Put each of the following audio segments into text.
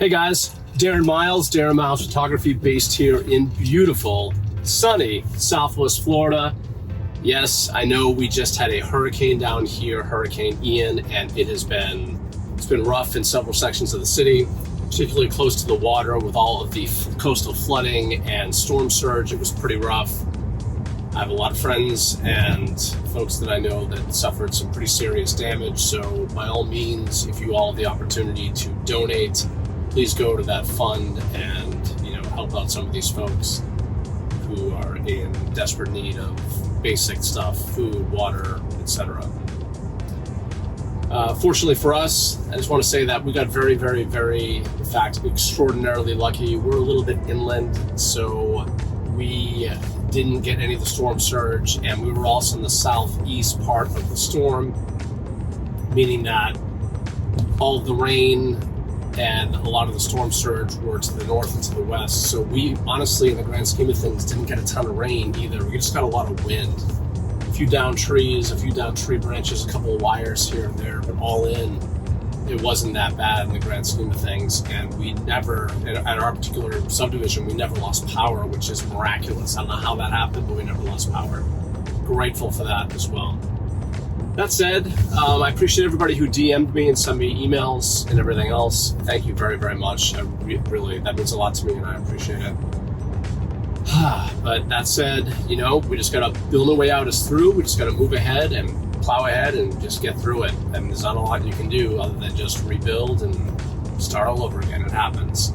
Hey guys, Darren Miles Photography, based here in beautiful, sunny Southwest Florida. Yes, I know we just had a hurricane down here, Hurricane Ian, and it's been rough in several sections of the city, particularly close to the water with all of the coastal flooding and storm surge. It was pretty rough. I have a lot of friends and folks that I know that suffered some pretty serious damage. So by all means, if you all have the opportunity to donate, please go to that fund and, help out some of these folks who are in desperate need of basic stuff, food, water, etc. Fortunately for us, I just want to say that we got very, very, very, in fact, extraordinarily lucky. We're a little bit inland, so we didn't get any of the storm surge, and we were also in the southeast part of the storm, meaning that all of the rain and a lot of the storm surge were to the north and to the west. So we honestly, in the grand scheme of things, didn't get a ton of rain either. We just got a lot of wind. A few down trees, a few down tree branches, a couple of wires here and there, but all in, it wasn't that bad in the grand scheme of things. And we never, at our particular subdivision, we never lost power, which is miraculous. I don't know how that happened, but we never lost power. Grateful for that as well. That said, I appreciate everybody who DM'd me and sent me emails and everything else. Thank you very, very much. Really, that means a lot to me, and I appreciate it. But that said, we just gotta, the only way out is through. We just gotta move ahead and plow ahead and just get through it. And there's not a lot you can do other than just rebuild and start all over again. It happens.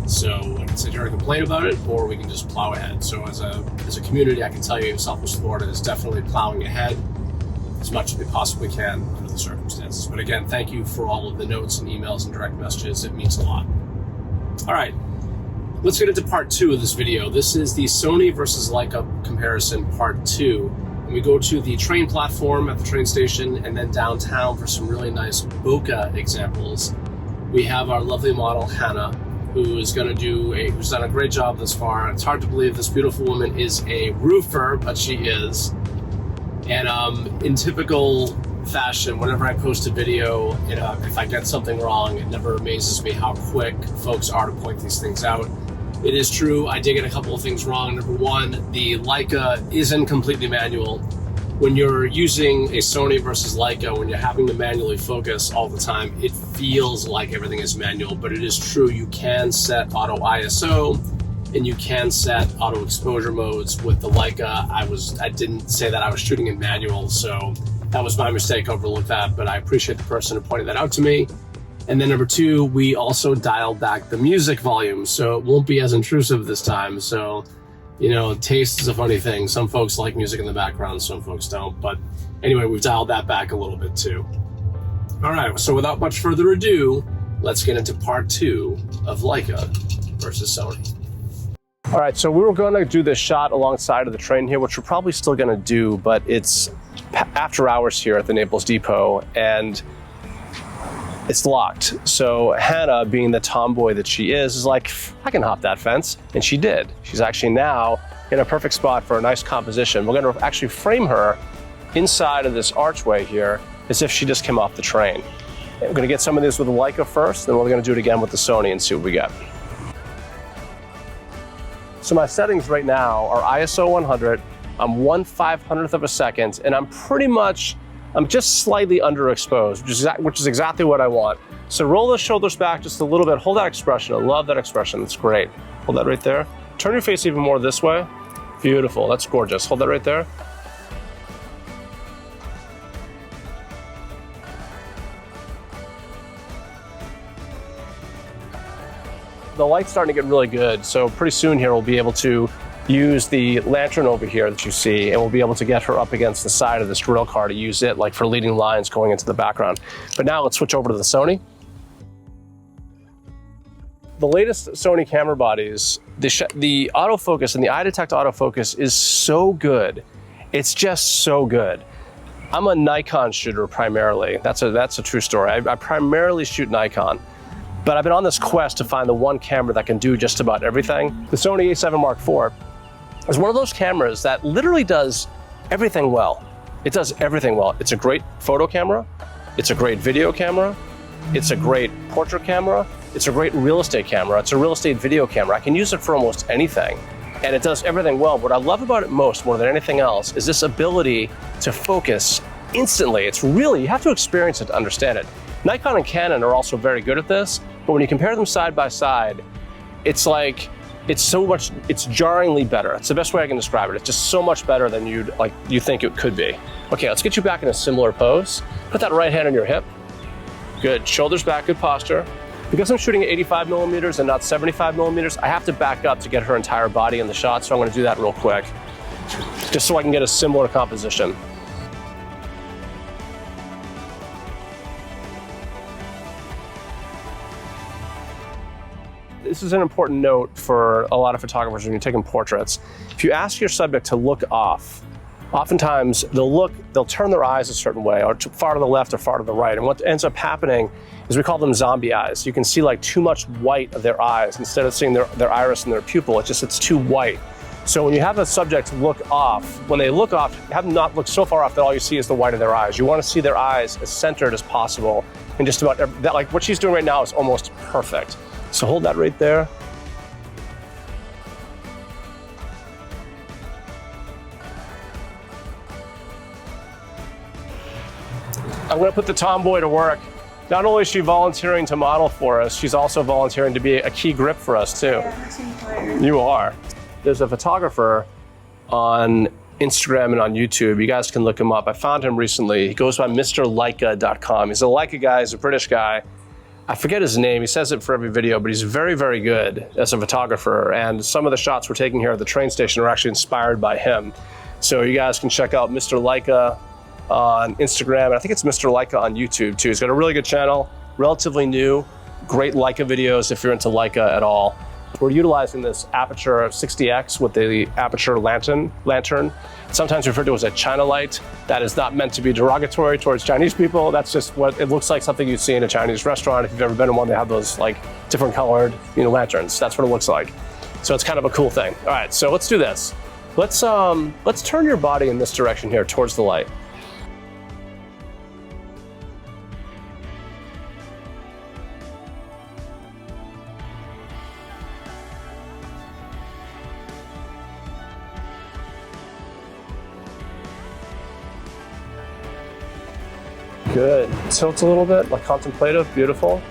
So I can sit here and complain about it, or we can just plow ahead. So as a community, I can tell you Southwest Florida is definitely plowing ahead as much as we possibly can under the circumstances. But again, thank you for all of the notes and emails and direct messages. It means a lot. All right, let's get into part 2 of this video. This is the Sony versus Leica comparison, part 2. And we go to the train platform at the train station and then downtown for some really nice bokeh examples. We have our lovely model, Hannah, who's done a great job thus far. It's hard to believe this beautiful woman is a roofer, but she is. And in typical fashion, whenever I post a video, if I get something wrong, it never amazes me how quick folks are to point these things out. It is true, I did get a couple of things wrong. Number one, the Leica isn't completely manual. When you're using a Sony versus Leica, when you're having to manually focus all the time, it feels like everything is manual, but it is true, you can set auto ISO, and you can set auto exposure modes with the Leica. I didn't say that I was shooting in manual, so that was my mistake. I overlooked that, but I appreciate the person who pointed that out to me. And then number 2, we also dialed back the music volume, so it won't be as intrusive this time. So, taste is a funny thing. Some folks like music in the background, some folks don't. But anyway, we've dialed that back a little bit too. All right, so without much further ado, let's get into part 2 of Leica versus Sony. All right, so we were going to do this shot alongside of the train here, which we're probably still going to do, but it's after hours here at the Naples Depot, and it's locked. So Hannah, being the tomboy that she is like, I can hop that fence, and she did. She's actually now in a perfect spot for a nice composition. We're going to actually frame her inside of this archway here as if she just came off the train. And we're going to get some of this with the Leica first, then we're going to do it again with the Sony and see what we get. So my settings right now are ISO 100, I'm 1/500th of a second, and I'm just slightly underexposed, which is exactly what I want. So roll the shoulders back just a little bit, hold that expression, I love that expression, that's great. Hold that right there. Turn your face even more this way. Beautiful, that's gorgeous. Hold that right there. The light's starting to get really good, so pretty soon here we'll be able to use the lantern over here that you see, and we'll be able to get her up against the side of this drill car to use it like for leading lines going into the background. But now let's switch over to the Sony. The latest Sony camera bodies, the autofocus and the eye detect autofocus is so good. It's just so good. I'm a Nikon shooter primarily. That's a true story. I primarily shoot Nikon. But I've been on this quest to find the one camera that can do just about everything. The Sony A7IV is one of those cameras that literally does everything well. It does everything well. It's a great photo camera. It's a great video camera. It's a great portrait camera. It's a great real estate camera. It's a real estate video camera. I can use it for almost anything. And it does everything well. What I love about it most, more than anything else, is this ability to focus instantly. It's really, you have to experience it to understand it. Nikon and Canon are also very good at this, but when you compare them side by side, it's like, it's jarringly better. It's the best way I can describe it. It's just so much better than you think it could be. Okay, let's get you back in a similar pose. Put that right hand on your hip. Good, shoulders back, good posture. Because I'm shooting at 85 millimeters and not 75 millimeters, I have to back up to get her entire body in the shot, so I'm gonna do that real quick, just so I can get a similar composition. This is an important note for a lot of photographers when you're taking portraits. If you ask your subject to look off, oftentimes they'll turn their eyes a certain way, or far to the left or far to the right. And what ends up happening is we call them zombie eyes. You can see like too much white of their eyes. Instead of seeing their iris and their pupil, it's too white. So when you have a subject look off, when they look off, have them not look so far off that all you see is the white of their eyes. You want to see their eyes as centered as possible. And just about that, like what she's doing right now is almost perfect. So hold that right there. I'm gonna put the tomboy to work. Not only is she volunteering to model for us, she's also volunteering to be a key grip for us too. Yeah, you are. There's a photographer on Instagram and on YouTube. You guys can look him up. I found him recently. He goes by MrLeica.com. He's a Leica guy, he's a British guy. I forget his name, he says it for every video, but he's very, very good as a photographer. And some of the shots we're taking here at the train station are actually inspired by him. So you guys can check out Mr. Leica on Instagram, and I think it's Mr. Leica on YouTube too. He's got a really good channel, relatively new, great Leica videos if you're into Leica at all. We're utilizing this aperture 60X with the aperture lantern, sometimes referred to as a China light. That is not meant to be derogatory towards Chinese people. That's just what it looks like, something you'd see in a Chinese restaurant. If you've ever been in one, they have those like different colored, lanterns. That's what it looks like. So it's kind of a cool thing. All right, so let's do this. Let's turn your body in this direction here towards the light. Good. Tilt a little bit, like contemplative, beautiful.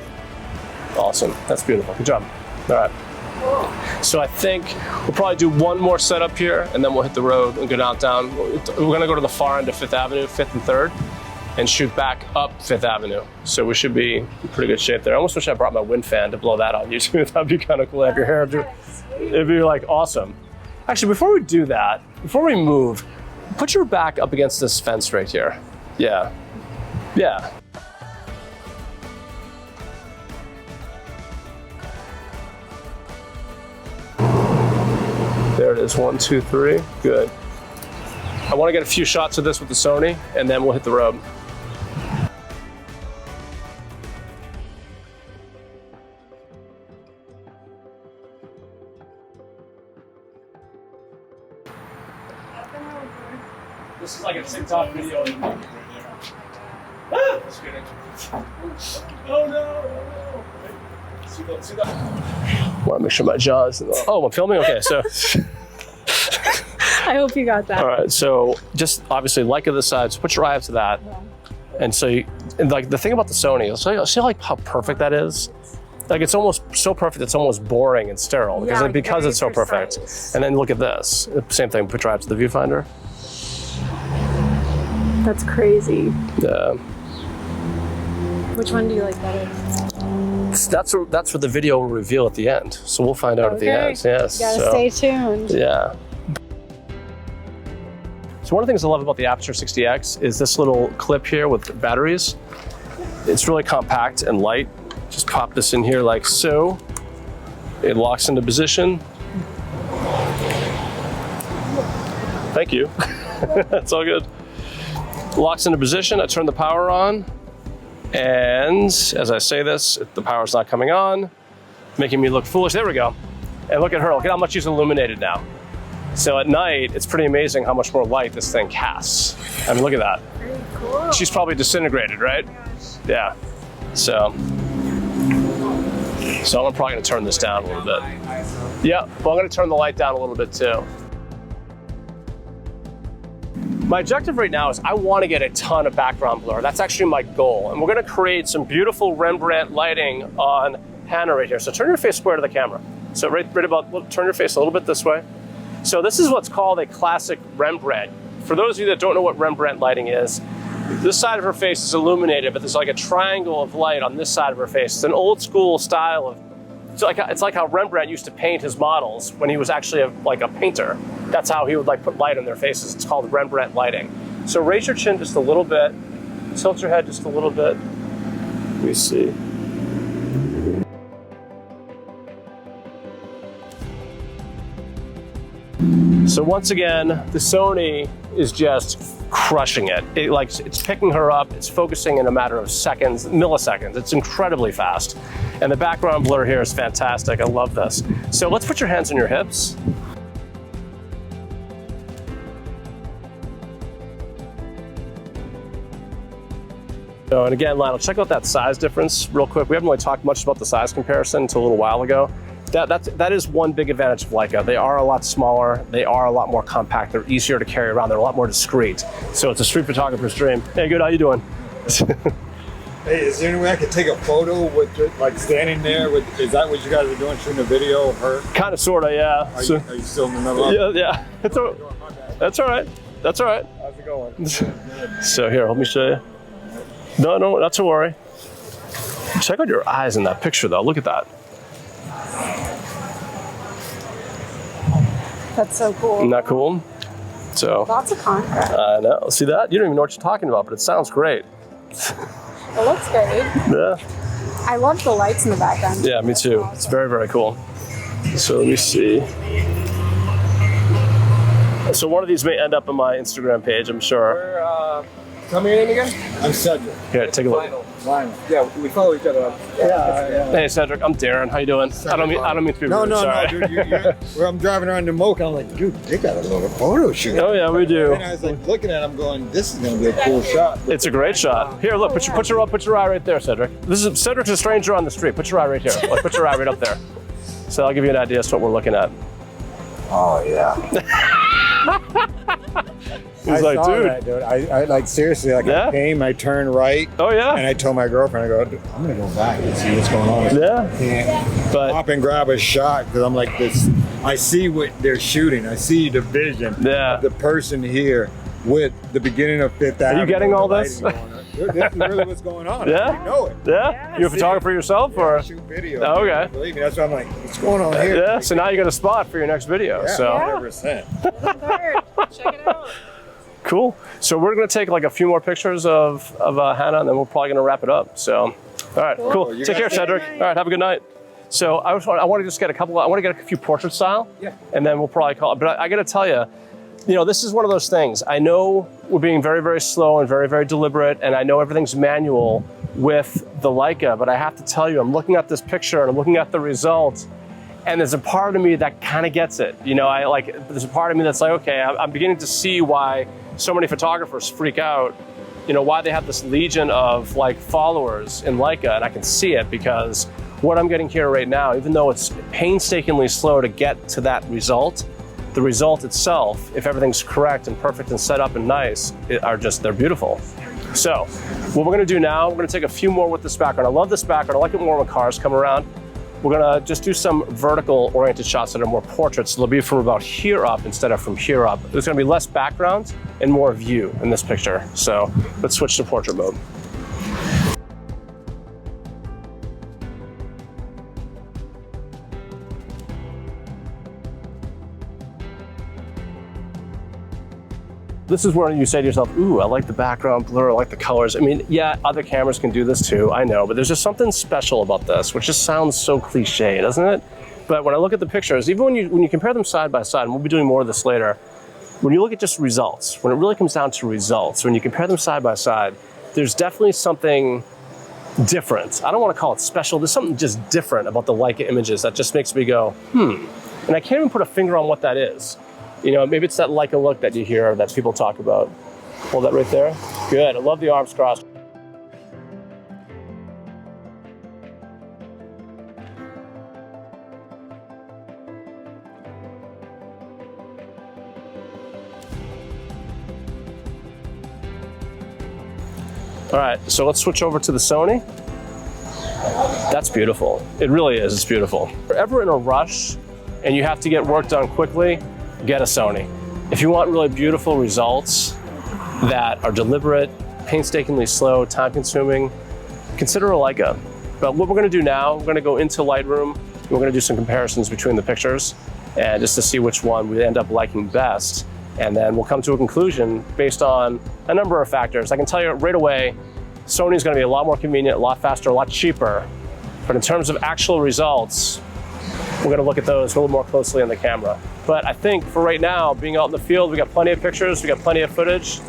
Awesome, that's beautiful, good job. All right. So I think we'll probably do one more setup here and then we'll hit the road and go down. We're gonna go to the far end of 5th Avenue, 5th and 3rd, and shoot back up 5th Avenue. So we should be in pretty good shape there. I almost wish I brought my wind fan to blow that on YouTube. That'd be kind of cool. Have your hair, it'd be like awesome. Actually, before we do that, before we move, put your back up against this fence right here. Yeah. Yeah. There it is, 1, 2, 3, good. I want to get a few shots of this with the Sony and then we'll hit the road. This is like a TikTok video. Ah! Just kidding. Oh no! See that? I want to make sure my jaw is. Oh, I'm filming? Okay, so. I hope you got that. All right, so just obviously Leica this side, so put your eye up to that. Yeah. And so, like the thing about the Sony, see like how perfect that is? Like it's almost so perfect, it's almost boring and sterile because it's so perfect. And then look at this. Same thing, put your eye up to the viewfinder. That's crazy. Yeah. Which one do you like better? That's what the video will reveal at the end. So we'll find out at the end. Yes. You gotta stay tuned. Yeah. So one of the things I love about the Aperture 60X is this little clip here with batteries. It's really compact and light. Just pop this in here like so. It locks into position. Thank you. That's all good. Locks into position. I turn the power on. And as I say this, the power's not coming on, making me look foolish. There we go. And look at her, look at how much she's illuminated now. So at night, it's pretty amazing how much more light this thing casts. I mean, look at that. Very cool. She's probably disintegrated, right? Yeah. So. So I'm probably gonna turn this down a little bit. Yeah, well, I'm gonna turn the light down a little bit too. My objective right now is I want to get a ton of background blur. That's actually my goal. And we're going to create some beautiful Rembrandt lighting on Hannah right here. So turn your face square to the camera. So right about, turn your face a little bit this way. So this is what's called a classic Rembrandt. For those of you that don't know what Rembrandt lighting is, this side of her face is illuminated, but there's like a triangle of light on this side of her face. It's an old school style of, it's like how Rembrandt used to paint his models when he was actually like a painter. That's how he would like put light on their faces. It's called Rembrandt lighting. So raise your chin just a little bit, tilt your head just a little bit. Let me see. So once again, the Sony is just crushing it. It's picking her up, it's focusing in a matter of seconds, milliseconds. It's incredibly fast. And the background blur here is fantastic. I love this. So let's put your hands on your hips. So, and again, Lionel, check out that size difference real quick. We haven't really talked much about the size comparison until a little while ago. That is one big advantage of Leica. They are a lot smaller, they are a lot more compact, they're easier to carry around, they're a lot more discreet. So it's a street photographer's dream. Hey, good, how you doing? Hey, is there any way I could take a photo with like standing there with, is that what you guys are doing, shooting a video of her? Kind of, sort of, yeah. Are you still in the middle of it? Yeah, that's all right. That's all right. How's it going? So here, let me show you. No, not to worry. Check out your eyes in that picture though, look at that. That's so cool. Isn't that cool? So Lots of contrast. I know. See that? You don't even know what you're talking about, but it sounds great. It looks great. Yeah. I love the lights in the background. Yeah, me too. It's very, very cool. So let me see. So one of these may end up on my Instagram page, I'm sure. Tell me your name again? I'm Cedric. Here, take a look. Lionel. Yeah, we follow each other up. Yeah. Hey Cedric, I'm Darren. How you doing? I don't mean to be rude. No, Sorry. dude. Where I'm driving around the Mocha, I'm like, dude, they got a little photo shoot. Oh yeah, we do. And I was like looking at him going, this is gonna be a cool shot. It's a great shot. Here, look, put your eye right there, Cedric. Cedric's a stranger on the street. Put your eye right here. Like, put your eye right up there. So I'll give you an idea as to what we're looking at. Oh yeah. He's like, dude. That, dude. I like seriously, like Yeah? I came, I turned right. Oh yeah. And I told my girlfriend, I go, I'm gonna go back and see what's going on. Yeah. I can't But stop and grab a shot because I'm like this. I see what they're shooting. I see the vision. Yeah. Of the person here with the beginning of Fifth Avenue. Are you getting all this? This is really what's going on. Yeah? I know it. Yeah? You a photographer yourself, or? I shoot video. Oh, okay. Believe me, that's why I'm like, what's going on here? Yeah. So now you got a spot for your next video. Yeah, So 100%. Check it out. cool. So we're gonna take like a few more pictures of Hannah, and then we're probably gonna wrap it up. So, all right, cool. You Take care, guys- Cedric. All right, have a good night. So I want to just get I want to get a few portrait style. Yeah. And then we'll probably call it. But I got to tell you, this is one of those things. I know we're being very, very slow and very, very deliberate, and I know everything's manual with the Leica, but I have to tell you, I'm looking at this picture and I'm looking at the result, and there's a part of me that kind of gets it. There's a part of me that's like, okay, I'm beginning to see why so many photographers freak out, why they have this legion of like followers in Leica, and I can see it because what I'm getting here right now, even though it's painstakingly slow to get to that result, the result itself, if everything's correct and perfect and set up and nice, they're beautiful. So what we're gonna do now, we're gonna take a few more with this background. I love this background. I like it more when cars come around. We're gonna just do some vertical oriented shots that are more portraits. They'll be from about here up instead of from here up. There's gonna be less background and more view in this picture. So let's switch to portrait mode. This is where you say to yourself, ooh, I like the background blur, I like the colors. I mean, yeah, other cameras can do this too, I know, but there's just something special about this, which just sounds so cliche, doesn't it? But when I look at the pictures, even when you compare them side by side, and we'll be doing more of this later, when you look at just results, when it really comes down to results, when you compare them side by side, there's definitely something different. I don't want to call it special, there's something just different about the Leica images that just makes me go, and I can't even put a finger on what that is. Maybe it's that Leica look that you hear that people talk about. Hold that right there. Good, I love the arms crossed. All right, so let's switch over to the Sony. That's beautiful. It really is, it's beautiful. If you're ever in a rush and you have to get work done quickly, get a Sony. If you want really beautiful results that are deliberate, painstakingly slow, time-consuming, consider a Leica. But what we're gonna do now, we're gonna go into Lightroom, and we're gonna do some comparisons between the pictures, and just to see which one we end up liking best. And then we'll come to a conclusion based on a number of factors. I can tell you right away, Sony's gonna be a lot more convenient, a lot faster, a lot cheaper. But in terms of actual results, we're gonna look at those a little more closely on the camera. But I think for right now, being out in the field, we got plenty of pictures, we got plenty of footage.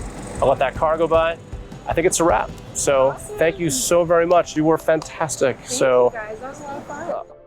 I'll let that car go by. I think it's a wrap. So Awesome. Thank you so very much. You were fantastic. Thank you guys, that was a lot of fun.